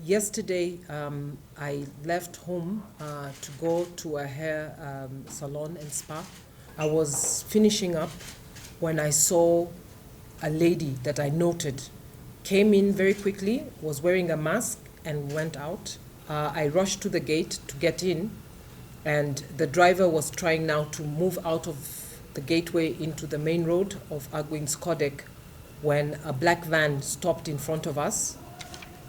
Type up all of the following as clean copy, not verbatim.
Yesterday, I left home to go to a hair salon and spa. I was finishing up when I saw a lady that I noted came in very quickly, was wearing a mask and went out. I rushed to the gate to get in, and the driver was trying now to move out of the gateway into the main road of Agwing's Kodek when a black van stopped in front of us,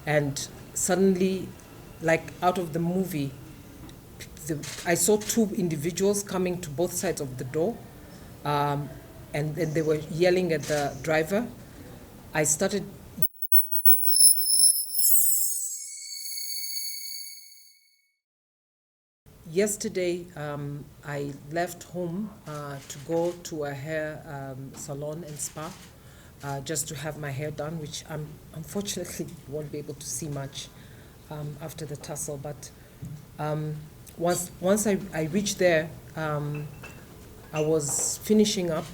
and suddenly, like out of the movie, I saw two individuals coming to both sides of the door, and they were yelling at the driver. I started. Yesterday, I left home to go to a hair salon and spa just to have my hair done, which unfortunately won't be able to see much after the tussle. But once I reached there, I was finishing up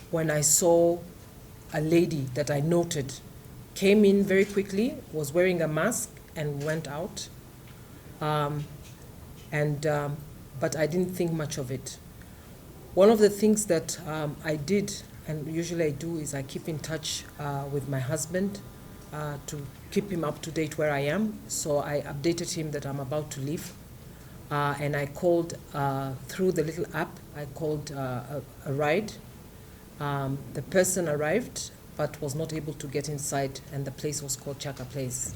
when I saw a lady that I noted came in very quickly, was wearing a mask and went out. But I didn't think much of it. One of the things that I did, and usually I do, is I keep in touch with my husband to keep him up to date where I am. So I updated him that I'm about to leave. And I called through the little app, I called a ride. The person arrived, but was not able to get inside, and the place was called Chaka Place.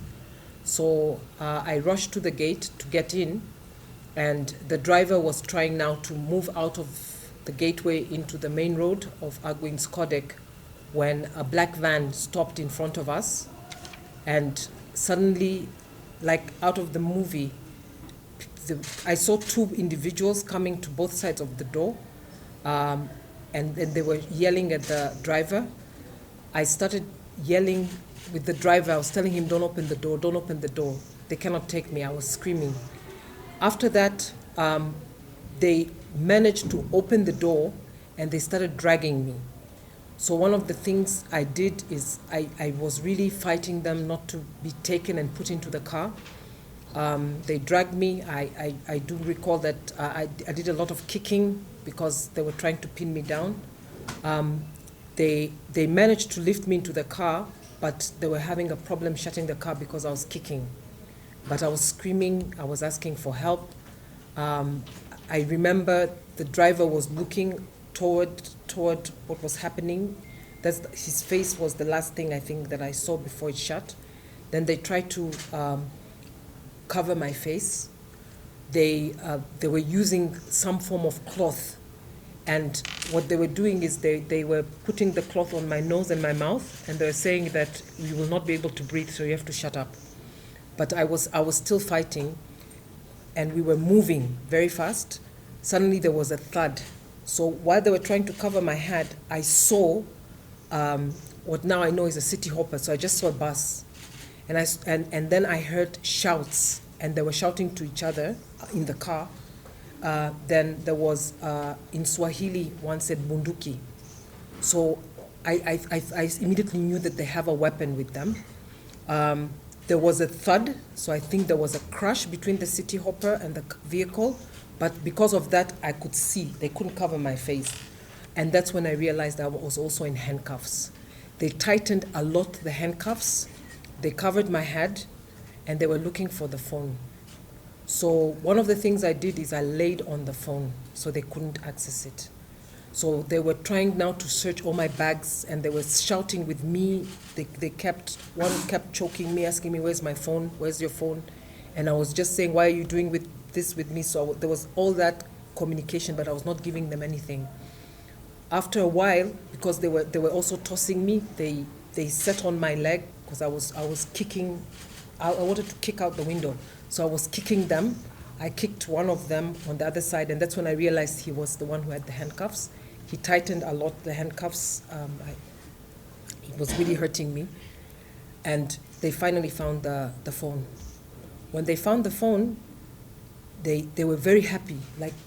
So I rushed to the gate to get in, and the driver was trying now to move out of the gateway into the main road of Agwing's Kodek when a black van stopped in front of us, and suddenly, like out of the movie, I saw two individuals coming to both sides of the door, and they were yelling at the driver. I started yelling with the driver. I was telling him, don't open the door, don't open the door. They cannot take me. I was screaming. After that, they managed to open the door and they started dragging me. So one of the things I did is I was really fighting them not to be taken and put into the car. They dragged me. I do recall that I did a lot of kicking because they were trying to pin me down. They managed to lift me into the car, but they were having a problem shutting the car because I was kicking. But I was screaming, I was asking for help. I remember the driver was looking toward what was happening. His face was the last thing I think that I saw before it shut. Then they tried to cover my face. They were using some form of cloth. And what they were doing is they were putting the cloth on my nose and my mouth, and they were saying that you will not be able to breathe, so you have to shut up. But I was still fighting, and we were moving very fast. Suddenly there was a thud. So while they were trying to cover my head, I saw what now I know is a city hopper. So I just saw a bus, and then I heard shouts, and they were shouting to each other in the car. Then there was, in Swahili, one said bunduki. So I immediately knew that they have a weapon with them. There was a thud, so I think there was a crash between the city hopper and the vehicle, but because of that, I could see. They couldn't cover my face. And that's when I realized I was also in handcuffs. They tightened a lot the handcuffs, they covered my head, and they were looking for the phone. So one of the things I did is I laid on the phone so they couldn't access it. So they were trying now to search all my bags, and they were shouting with me. One kept choking me, asking me, where's my phone? Where's your phone? And I was just saying, why are you doing this with me? So there was all that communication, but I was not giving them anything. After a while, because they were also tossing me, they sat on my leg because I was kicking. I wanted to kick out the window. So I was kicking them. I kicked one of them on the other side, and that's when I realized he was the one who had the handcuffs. He tightened a lot the handcuffs. It was really hurting me. And they finally found the phone. When they found the phone, they were very happy,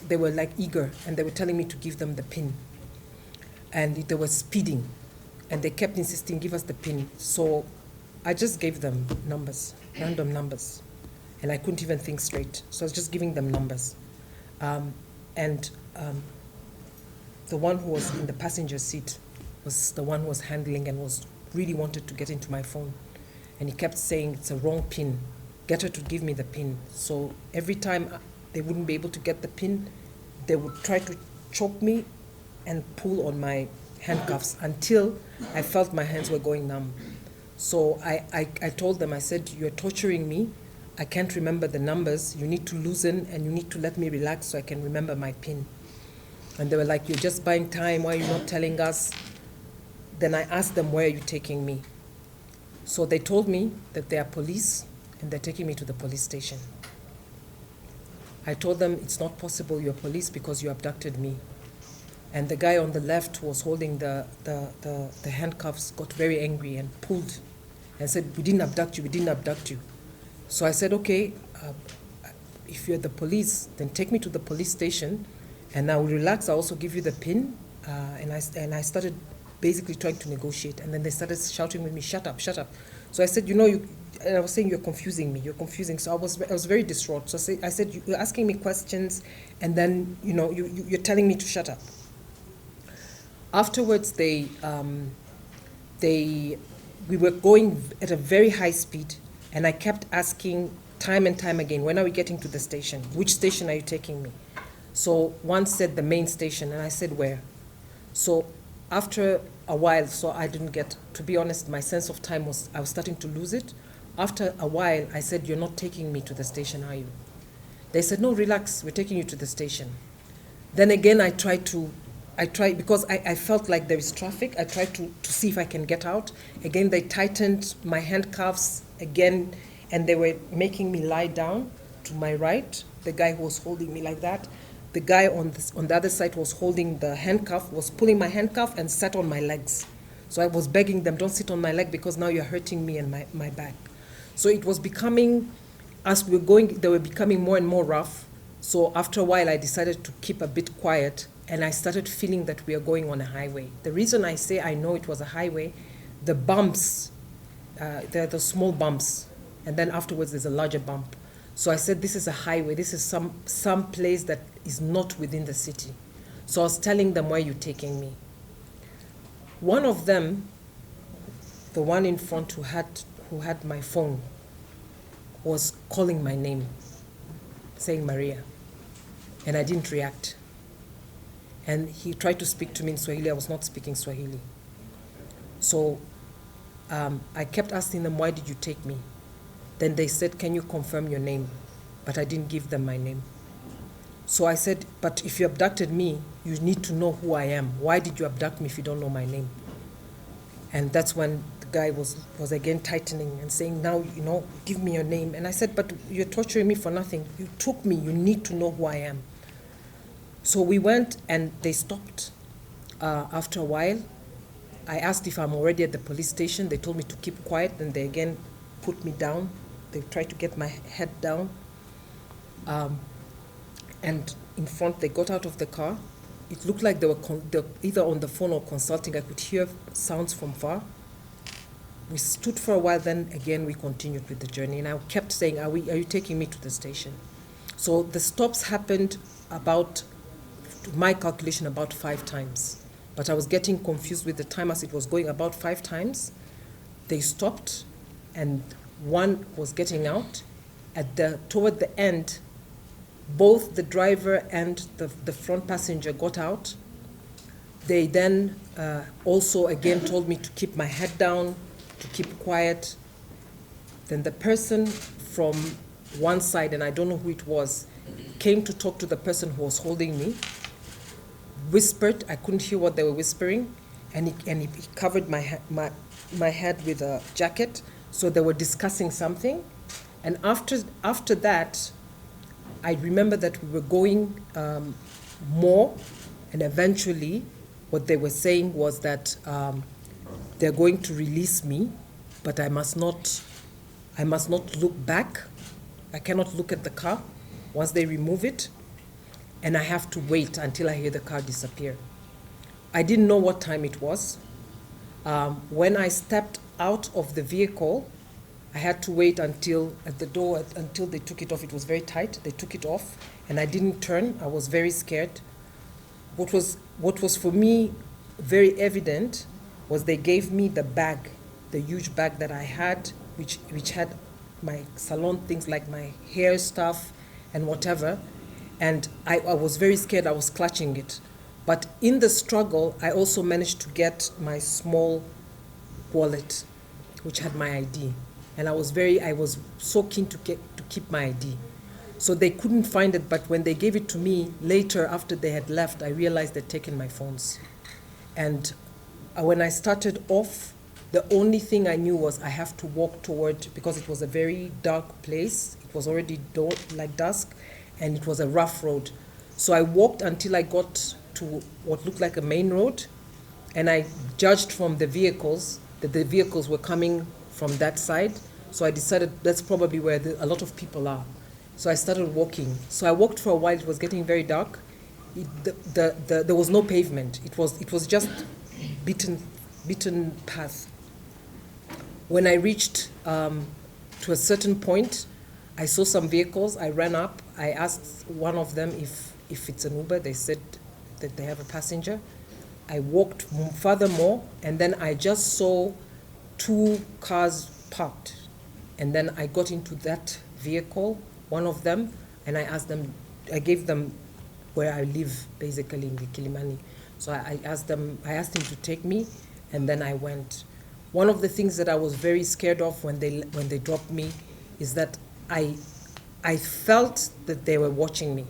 they were eager, and they were telling me to give them the PIN. And they were speeding, and they kept insisting, give us the PIN. So I just gave them numbers. random numbers. And I couldn't even think straight. So I was just giving them numbers. And the one who was in the passenger seat was the one who was handling and was really wanted to get into my phone. And he kept saying, it's a wrong pin. Get her to give me the pin. So every time they wouldn't be able to get the pin, they would try to choke me and pull on my handcuffs until I felt my hands were going numb. So I told them, I said, you're torturing me. I can't remember the numbers. You need to loosen and you need to let me relax so I can remember my pin. And they were like, you're just buying time. Why are you not telling us? Then I asked them, where are you taking me? So they told me that they are police and they're taking me to the police station. I told them, it's not possible you're police because you abducted me. And the guy on the left who was holding the handcuffs got very angry and pulled and said, we didn't abduct you, we didn't abduct you. So I said, okay, if you're the police, then take me to the police station and I will relax. I'll also give you the pin. And I started basically trying to negotiate. And then they started shouting with me, shut up, shut up. So I said, and I was saying, you're confusing me, you're confusing. So I was very distraught. So I said, you're asking me questions and then, you're telling me to shut up. Afterwards, we were going at a very high speed, and I kept asking time and time again, when are we getting to the station? Which station are you taking me? So one said the main station, and I said, where? So after a while, so I didn't get, to be honest, my sense of time I was starting to lose it. After a while, I said, you're not taking me to the station, are you? They said, no, relax, we're taking you to the station. Then again, I tried, because I felt like there is traffic, I tried to see if I can get out. Again, they tightened my handcuffs again, and they were making me lie down to my right, the guy who was holding me like that. The guy on the other side was holding the handcuff, was pulling my handcuff and sat on my legs. So I was begging them, don't sit on my leg because now you're hurting me and my back. So it was becoming, as we were going, they were becoming more and more rough. So after a while, I decided to keep a bit quiet, and I started feeling that we are going on a highway. The reason I say I know it was a highway, the bumps, there are the small bumps, and then afterwards there's a larger bump. So I said, this is a highway, this is some place that is not within the city. So I was telling them, where are you taking me? One of them, the one in front who had my phone, was calling my name, saying Maria, and I didn't react. And he tried to speak to me in Swahili. I was not speaking Swahili. So I kept asking them, why did you take me? Then they said, can you confirm your name? But I didn't give them my name. So I said, but if you abducted me, you need to know who I am. Why did you abduct me if you don't know my name? And that's when the guy was again tightening and saying, now, give me your name. And I said, but you're torturing me for nothing. You took me. You need to know who I am. So we went and they stopped. After a while, I asked if I'm already at the police station. They told me to keep quiet, and they again put me down. They tried to get my head down. And in front, they got out of the car. It looked like they were either on the phone or consulting. I could hear sounds from far. We stood for a while, then again we continued with the journey. And I kept saying, are you taking me to the station? So the stops happened about, to my calculation, about 5 times. But I was getting confused with the time as it was going about 5 times. They stopped, and one was getting out. Toward the end, both the driver and the front passenger got out. They then also again told me to keep my head down, to keep quiet. Then the person from one side, and I don't know who it was, came to talk to the person who was holding me, whispered. I couldn't hear what they were whispering, and he covered my head with a jacket. So they were discussing something, and after that, I remember that we were going more, and eventually, what they were saying was that they're going to release me, but I must not look back. I cannot look at the car once they remove it, and I have to wait until I hear the car disappear. I didn't know what time it was. When I stepped out of the vehicle, I had to wait until at the door until they took it off. It was very tight. They took it off, and I didn't turn. I was very scared. What was for me very evident was they gave me the bag, the huge bag that I had, which had my salon things like my hair stuff and whatever. And I was very scared. I was clutching it. But in the struggle, I also managed to get my small wallet, which had my ID. And I was so keen to keep my ID. So they couldn't find it, but when they gave it to me later after they had left, I realized they'd taken my phones. And when I started off, the only thing I knew was I have to walk toward, because it was a very dark place. It was already dusk, and it was a rough road. So I walked until I got to what looked like a main road, and I judged from the vehicles that the vehicles were coming from that side. So I decided that's probably where a lot of people are. So I started walking. So I walked for a while. It was getting very dark. There was no pavement. It was just beaten path. When I reached to a certain point, I saw some vehicles. I ran up. I asked one of them if it's an Uber. They said that they have a passenger. I walked furthermore, and then I just saw 2 cars parked. And then I got into that vehicle, one of them, and I gave them where I live, basically in the Kilimani. So I asked him to take me, and then I went. One of the things that I was very scared of when they dropped me is that I felt that they were watching me.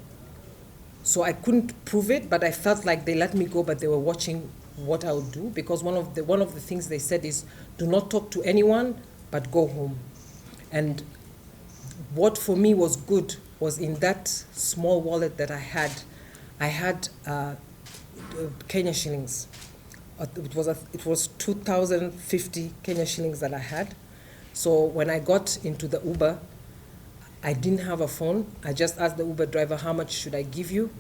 So I couldn't prove it, but I felt like they let me go, but they were watching what I would do, because one of the things they said is, do not talk to anyone, but go home. And what for me was good was in that small wallet that I had Kenya shillings. It was 2,050 Kenya shillings that I had. So when I got into the Uber, I didn't have a phone. I just asked the Uber driver, how much should I give you?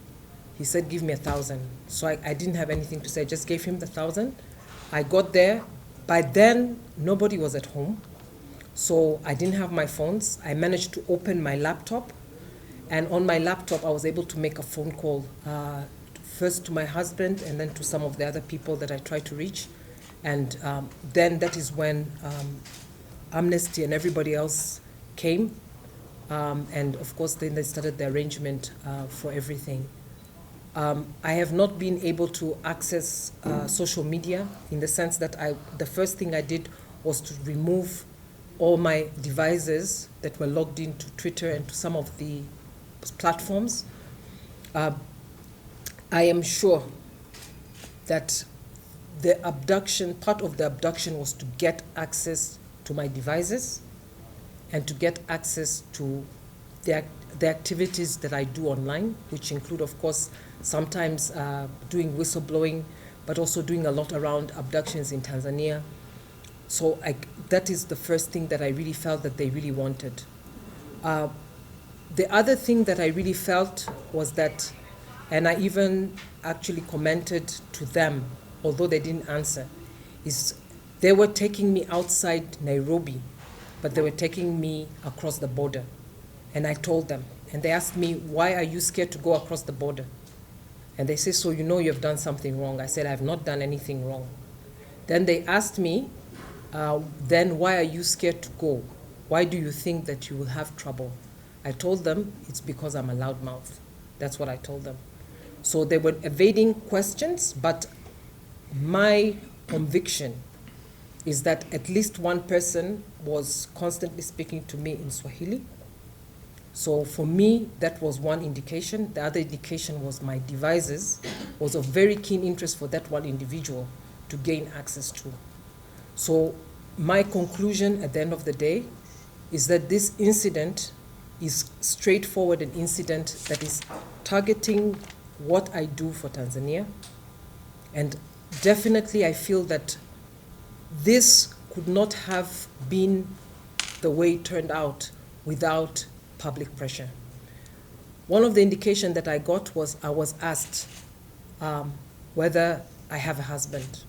He said, give me 1,000. So I didn't have anything to say. I just gave him the 1,000. I got there. By then, nobody was at home. So I didn't have my phones. I managed to open my laptop. And on my laptop, I was able to make a phone call, first to my husband and then to some of the other people that I tried to reach. And then that is when Amnesty and everybody else came. And of course, then they started the arrangement for everything. I have not been able to access social media in the sense that the first thing I did was to remove all my devices that were logged into Twitter and to some of the platforms. I am sure that part of the abduction was to get access to my devices and to get access to the activities that I do online, which include, of course, sometimes doing whistleblowing, but also doing a lot around abductions in Tanzania. So that is the first thing that I really felt that they really wanted. The other thing that I really felt was that, and I even actually commented to them, although they didn't answer, is they were taking me outside Nairobi, but they were taking me across the border. And I told them, and they asked me, why are you scared to go across the border? And they say, so you know you've done something wrong. I said, I have not done anything wrong. Then they asked me, then why are you scared to go? Why do you think that you will have trouble? I told them, it's because I'm a loudmouth. That's what I told them. So they were evading questions, but my conviction is that at least one person was constantly speaking to me in Swahili. So for me, that was one indication. The other indication was my devices was of very keen interest for that one individual to gain access to. So my conclusion at the end of the day is that this incident is straightforward, an incident that is targeting what I do for Tanzania. And definitely I feel that this could not have been the way it turned out without public pressure. One of the indications that I got was I was asked whether I have a husband.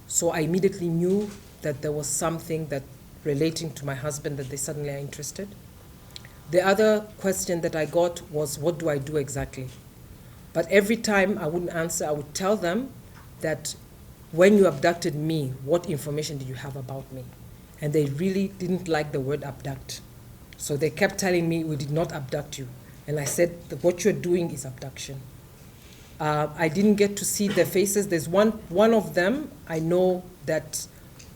So I immediately knew that there was something that relating to my husband that they suddenly are interested. The other question that I got was, what do I do exactly? But every time I wouldn't answer, I would tell them that when you abducted me, what information did you have about me? And they really didn't like the word abduct. So they kept telling me, we did not abduct you. And I said, that what you're doing is abduction. I didn't get to see their faces. There's one of them, I know that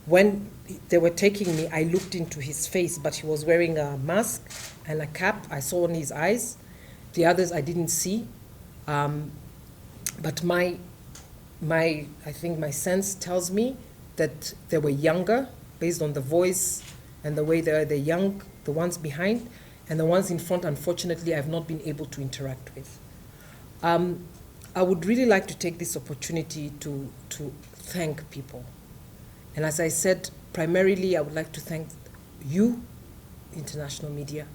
when they were taking me, I looked into his face, but he was wearing a mask and a cap. I saw on his eyes. The others I didn't see. But I think my sense tells me that they were younger, based on the voice and the way they're young, the ones behind, and the ones in front, unfortunately, I've not been able to interact with. I would really like to take this opportunity to thank people. And as I said, primarily, I would like to thank you, international media,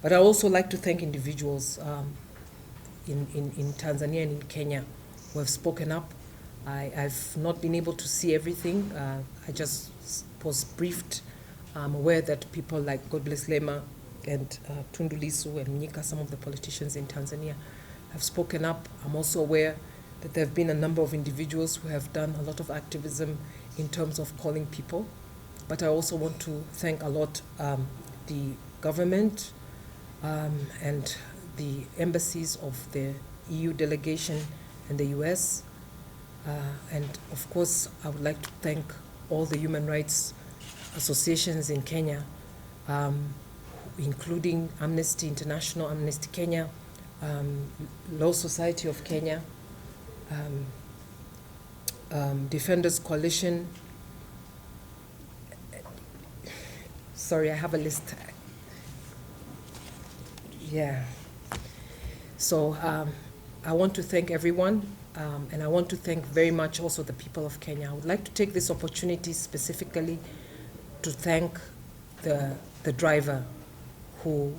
but I also like to thank individuals in Tanzania and in Kenya who have spoken up. I've not been able to see everything. I just was briefed. I'm aware that people like God Bless Lema and Tundu Lissu and Mnyika, some of the politicians in Tanzania, have spoken up. I'm also aware that there have been a number of individuals who have done a lot of activism in terms of calling people. But I also want to thank a lot the government and the embassies of the EU delegation and the US. And of course, I would like to thank all the human rights associations in Kenya, including Amnesty International, Amnesty Kenya, Law Society of Kenya, Defenders Coalition. Sorry, I have a list. Yeah. So I want to thank everyone, and I want to thank very much also the people of Kenya. I would like to take this opportunity specifically to thank the driver who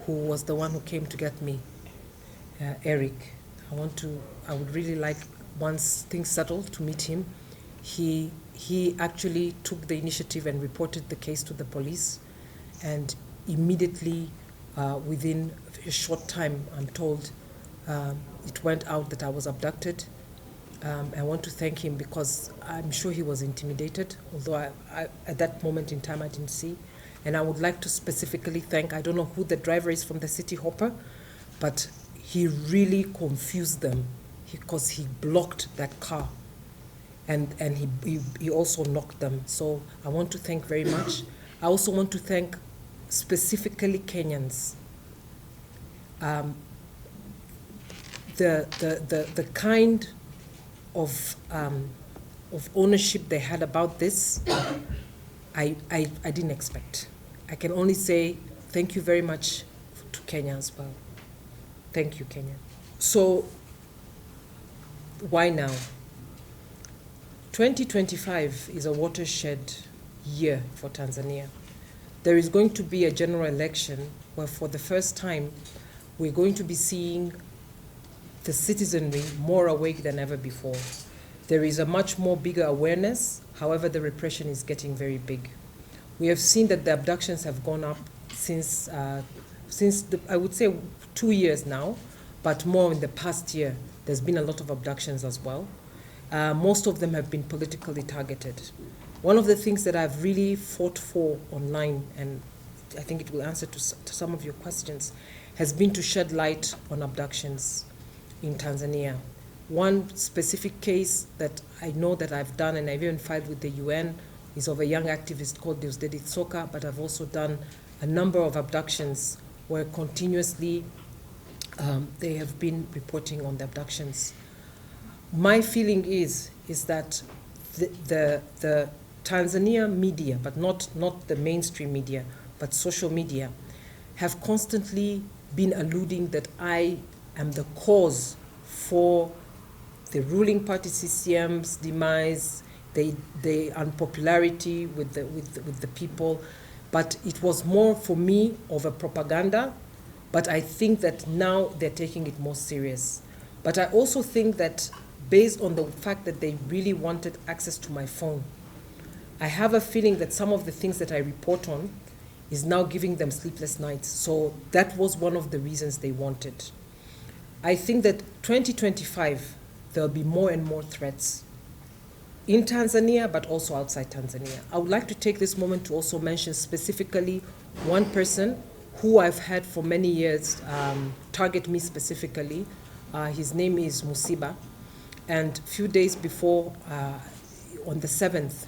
was the one who came to get me, Eric. I would really like, once things settle, to meet him. He actually took the initiative and reported the case to the police, and immediately, within a short time, I'm told, it went out that I was abducted. I want to thank him because I'm sure he was intimidated, although I at that moment in time I didn't see. And I would like to specifically thank, I don't know who the driver is from the City Hopper, but he really confused them because he blocked that car, and he also knocked them. So I want to thank very much. I also want to thank specifically Kenyans. The kind of ownership they had about this, I didn't expect. I can only say thank you very much to Kenya as well. Thank you, Kenya. So why now? 2025 is a watershed year for Tanzania. There is going to be a general election where for the first time we're going to be seeing the citizenry more awake than ever before. There is a much more bigger awareness. However, the repression is getting very big. We have seen that the abductions have gone up since I would say 2 years now, but more in the past year. There's been a lot of abductions as well. Most of them have been politically targeted. One of the things that I've really fought for online, and I think it will answer to some of your questions, has been to shed light on abductions in Tanzania. One specific case that I know that I've done, and I've even filed with the UN, is of a young activist called Deusdedith Soka, but I've also done a number of abductions where continuously they have been reporting on the abductions. My feeling is that the Tanzania media, but not the mainstream media, but social media, have constantly been alluding that I am the cause for the ruling party CCM's demise, the unpopularity with the people. But it was more for me of a propaganda, but I think that now they're taking it more serious. But I also think that based on the fact that they really wanted access to my phone, I have a feeling that some of the things that I report on is now giving them sleepless nights. So that was one of the reasons they wanted. I think that 2025, there'll be more and more threats in Tanzania, but also outside Tanzania. I would like to take this moment to also mention specifically one person who I've had for many years target me specifically. His name is Musiba. And a few days before, on the 7th,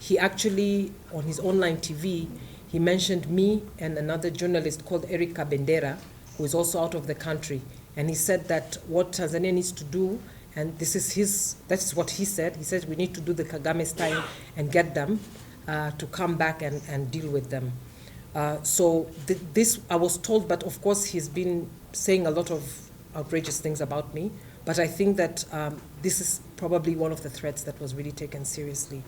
he actually, on his online TV, he mentioned me and another journalist called Erika Bendera, who is also out of the country. And he said that what Tanzania needs to do, and that's what he said. He said we need to do the Kagame style and get them to come back and deal with them. So this I was told, but of course he's been saying a lot of outrageous things about me. But I think that this is probably one of the threats that was really taken seriously.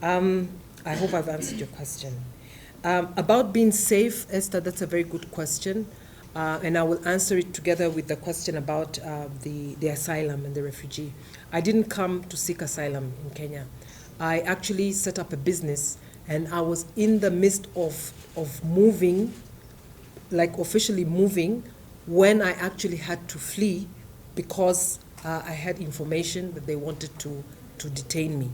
I hope I've answered your question. About being safe, Esther, that's a very good question. And I will answer it together with the question about the asylum and the refugee. I didn't come to seek asylum in Kenya. I actually set up a business, and I was in the midst of moving, like officially moving, when I actually had to flee because I had information that they wanted to detain me.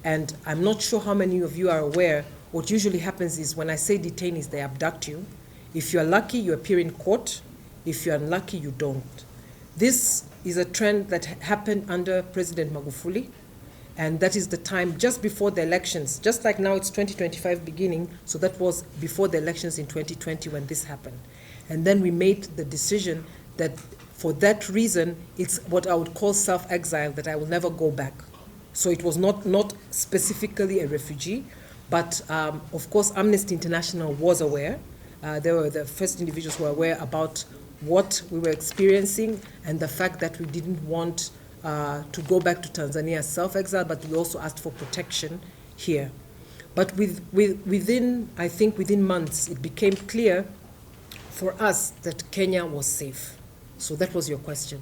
And I'm not sure how many of you are aware, what usually happens is when I say detain is they abduct you. If you're lucky, you appear in court. If you're unlucky, you don't. This is a trend that happened under President Magufuli, and that is the time just before the elections. Just like now it's 2025 beginning, so that was before the elections in 2020 when this happened. And then we made the decision that for that reason, it's what I would call self-exile, that I will never go back. So it was not specifically a refugee, but of course Amnesty International was aware. They were the first individuals who were aware about what we were experiencing and the fact that we didn't want to go back to Tanzania as self-exile, but we also asked for protection here. But within months, it became clear for us that Kenya was safe. So that was your question.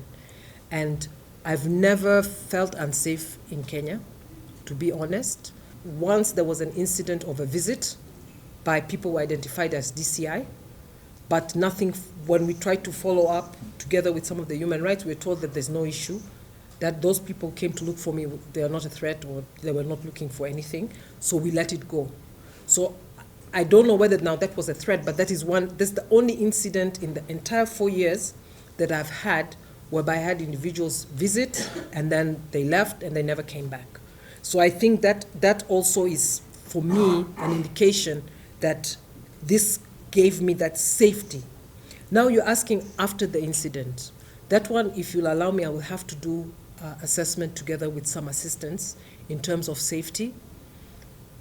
And I've never felt unsafe in Kenya, to be honest. Once there was an incident of a visit by people who identified as DCI, but nothing, when we tried to follow up together with some of the human rights, we were told that there's no issue, that those people came to look for me, they are not a threat, or they were not looking for anything, so we let it go. So I don't know whether now that was a threat, but that's the only incident in the entire 4 years that I've had whereby I had individuals visit and then they left and they never came back. So I think that also is, for me, an indication that this gave me that safety. Now you're asking after the incident. That one, if you'll allow me, I will have to do assessment together with some assistance in terms of safety.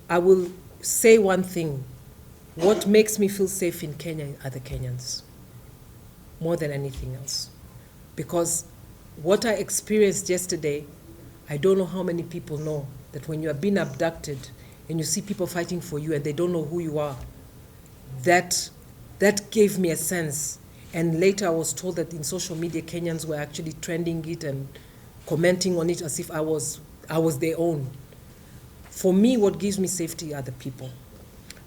I will say one thing. What makes me feel safe in Kenya are the Kenyans, more than anything else. Because what I experienced yesterday, I don't know how many people know that when you have been abducted and you see people fighting for you and they don't know who you are, that gave me a sense. And later I was told that in social media, Kenyans were actually trending it and commenting on it as if I was their own. For me, what gives me safety are the people.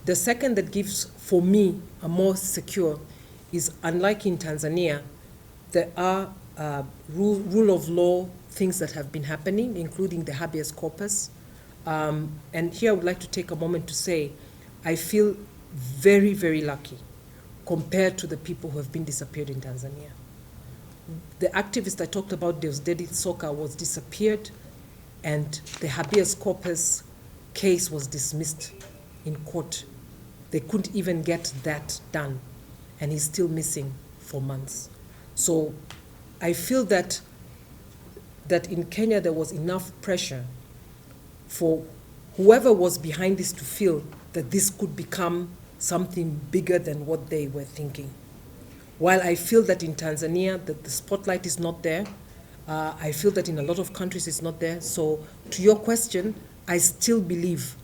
The second that gives, for me, a more secure is, unlike in Tanzania, there are rule of law things that have been happening, including the habeas corpus. And here I would like to take a moment to say, I feel very, very lucky compared to the people who have been disappeared in Tanzania. The activist I talked about, Deusdedith Soka, was disappeared, and the habeas corpus case was dismissed in court. They couldn't even get that done, and he's still missing for months. So I feel that in Kenya there was enough pressure for whoever was behind this to feel that this could become something bigger than what they were thinking. While I feel that in Tanzania that the spotlight is not there, I feel that in a lot of countries it's not there. So to your question, I still believe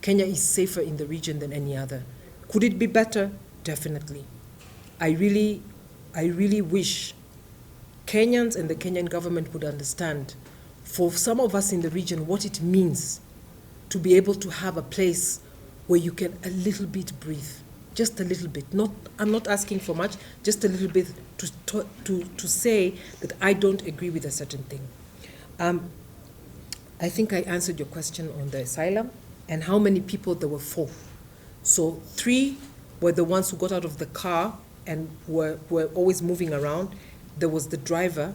Kenya is safer in the region than any other. Could it be better? Definitely. I really wish Kenyans and the Kenyan government would understand, for some of us in the region, what it means to be able to have a place where you can a little bit breathe, just a little bit. I'm not asking for much, just a little bit to say that I don't agree with a certain thing. I think I answered your question on the asylum and how many people there were. 4. So 3 were the ones who got out of the car and were always moving around. There was the driver.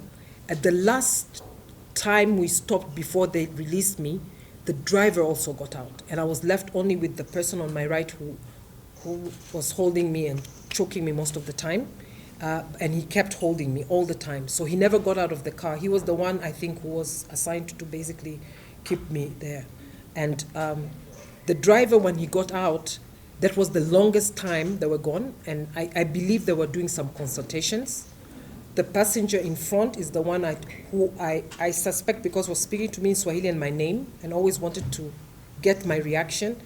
At the last time we stopped before they released me, the driver also got out. And I was left only with the person on my right who was holding me and choking me most of the time. And he kept holding me all the time. So he never got out of the car. He was the one, I think, who was assigned to basically keep me there. And the driver, when he got out, that was the longest time they were gone. And I believe they were doing some consultations. The passenger in front is the one who I suspect, because was speaking to me in Swahili and my name and always wanted to get my reaction.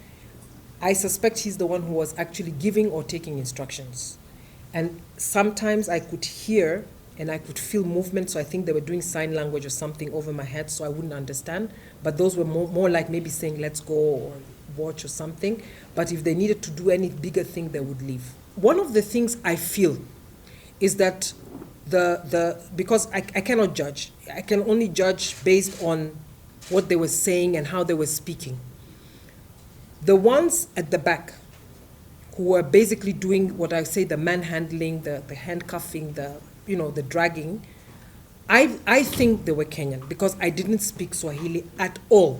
I suspect he's the one who was actually giving or taking instructions. And sometimes I could hear and I could feel movement, so I think they were doing sign language or something over my head, so I wouldn't understand. But those were more like maybe saying, let's go or watch or something. But if they needed to do any bigger thing, they would leave. One of the things I feel is that because I cannot judge. I can only judge based on what they were saying and how they were speaking. The ones at the back who were basically doing what I say, the manhandling, the handcuffing, the dragging, I think they were Kenyan because I didn't speak Swahili at all.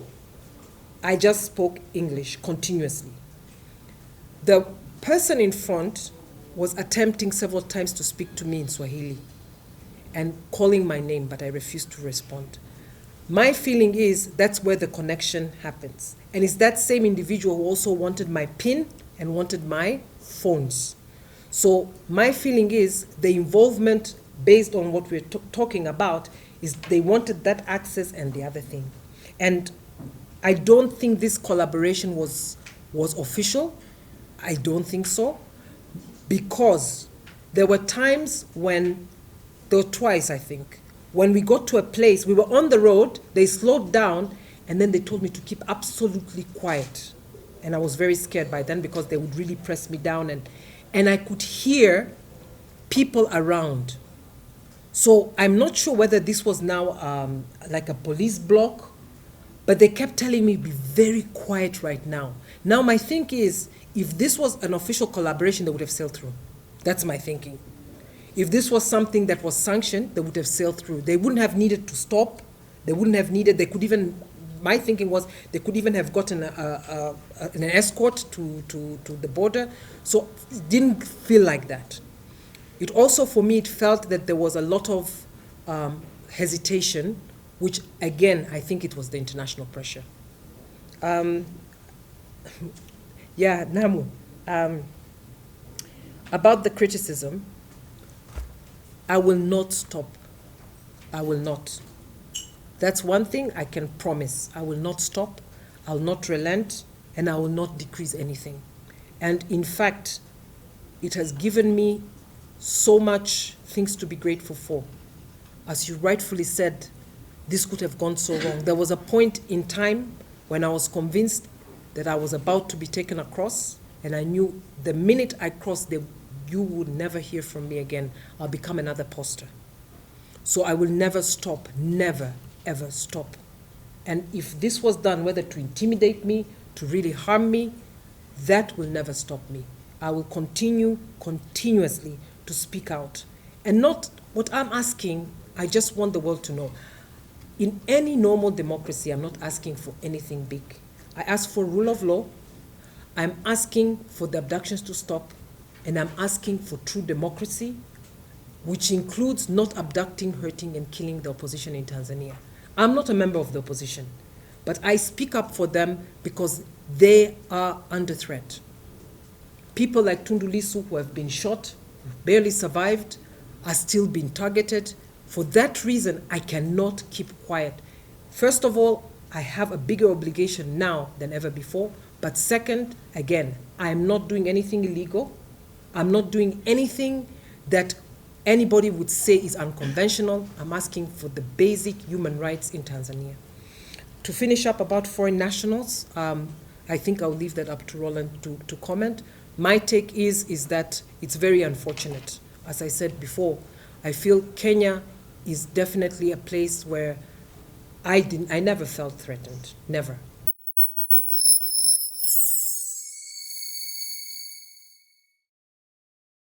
I just spoke English continuously. The person in front was attempting several times to speak to me in Swahili and calling my name, but I refused to respond. My feeling is that's where the connection happens. And it's that same individual who also wanted my PIN and wanted my phones. So my feeling is the involvement based on what we're talking about is they wanted that access and the other thing. And I don't think this collaboration was official. I don't think so. Because there were times when, there were twice I think, when we got to a place, we were on the road, they slowed down, and then they told me to keep absolutely quiet. And I was very scared by then because they would really press me down, and I could hear people around. So I'm not sure whether this was now like a police block, but they kept telling me, be very quiet right now. Now my thinking is, if this was an official collaboration, they would have sailed through. That's my thinking. If this was something that was sanctioned, they would have sailed through. They wouldn't have needed to stop. They wouldn't have needed, they could even, my thinking was they could even have gotten an escort to the border. So it didn't feel like that. It also, for me, it felt that there was a lot of hesitation, which again, I think it was the international pressure. Yeah, Namu. About the criticism, I will not stop. I will not. That's one thing I can promise. I will not stop, I will not relent, and I will not decrease anything. And in fact, it has given me so much things to be grateful for. As you rightfully said, this could have gone so wrong. There was a point in time when I was convinced that I was about to be taken across, and I knew the minute I crossed, you would never hear from me again. I'll become another poster. So I will never stop, never, ever stop. And if this was done, whether to intimidate me, to really harm me, that will never stop me. I will continue continuously to speak out. And not what I'm asking, I just want the world to know. In any normal democracy, I'm not asking for anything big. I ask for rule of law, I'm asking for the abductions to stop, and I'm asking for true democracy, which includes not abducting, hurting, and killing the opposition in Tanzania. I'm not a member of the opposition, but I speak up for them because they are under threat. People like Tundu Lissu, who have been shot, barely survived, are still being targeted. For that reason, I cannot keep quiet. First of all, I have a bigger obligation now than ever before. But second, again, I am not doing anything illegal. I'm not doing anything that anybody would say is unconventional. I'm asking for the basic human rights in Tanzania. To finish up about foreign nationals, I think I'll leave that up to Roland to comment. My take is that it's very unfortunate. As I said before, I feel Kenya is definitely a place where I never felt threatened, never.